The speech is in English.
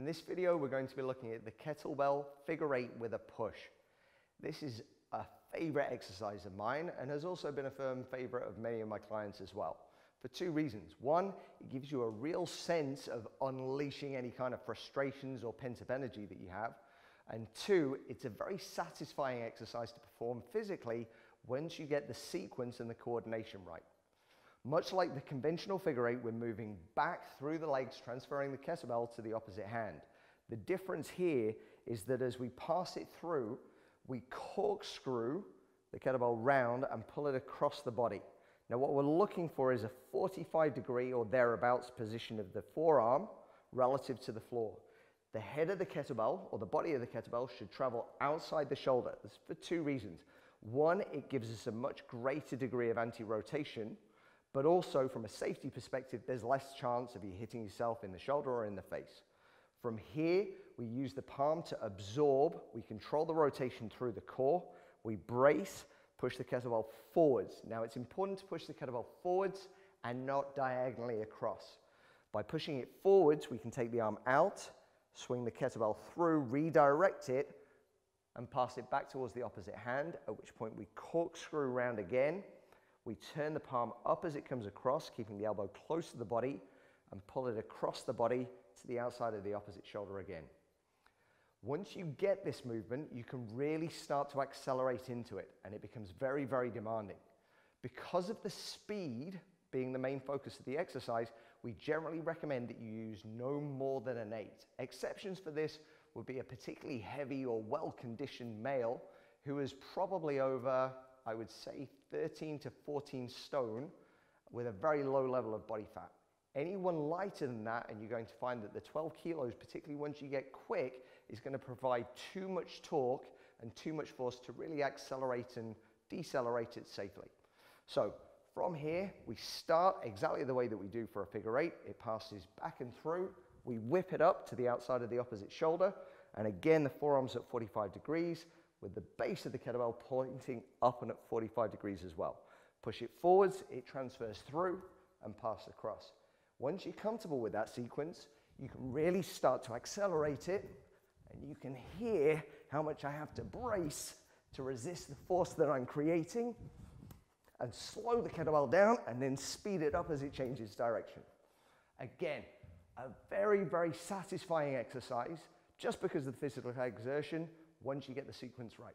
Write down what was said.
In this video, we're going to be looking at the kettlebell figure eight with a push. This is a favorite exercise of mine and has also been a firm favorite of many of my clients as well, for two reasons. One, it gives you a real sense of unleashing any kind of frustrations or pent-up energy that you have. And two, it's a very satisfying exercise to perform physically once you get the sequence and the coordination right. Much like the conventional figure eight, we're moving back through the legs, transferring the kettlebell to the opposite hand. The difference here is that as we pass it through, we corkscrew the kettlebell round and pull it across the body. Now what we're looking for is a 45-degree or thereabouts position of the forearm relative to the floor. The head of the kettlebell or the body of the kettlebell should travel outside the shoulder. This is for two reasons. One, it gives us a much greater degree of anti-rotation, but also from a safety perspective, there's less chance of you hitting yourself in the shoulder or in the face. From here, we use the palm to absorb. We control the rotation through the core. We brace, push the kettlebell forwards. Now, it's important to push the kettlebell forwards and not diagonally across. By pushing it forwards, we can take the arm out, swing the kettlebell through, redirect it, and pass it back towards the opposite hand, at which point we corkscrew around again. We turn the palm up as it comes across, keeping the elbow close to the body, and pull it across the body to the outside of the opposite shoulder again. Once you get this movement, you can really start to accelerate into it, and it becomes very, very demanding. Because of the speed being the main focus of the exercise, we generally recommend that you use no more than an 8. Exceptions for this would be a particularly heavy or well-conditioned male who is probably over, I would say, 13 to 14 stone with a very low level of body fat. Anyone lighter than that, and you're going to find that the 12 kilos, particularly once you get quick, is going to provide too much torque and too much force to really accelerate and decelerate it safely. So from here, we start exactly the way that we do for a figure eight. It passes back and through. We whip it up to the outside of the opposite shoulder. And again, the forearm's at 45 degrees with the base of the kettlebell pointing up and at 45 degrees as well. Push it forwards, it transfers through and pass across. Once you're comfortable with that sequence, you can really start to accelerate it, and you can hear how much I have to brace to resist the force that I'm creating, and slow the kettlebell down and then speed it up as it changes direction. Again, a very, very satisfying exercise just because of the physical exertion once you get the sequence right.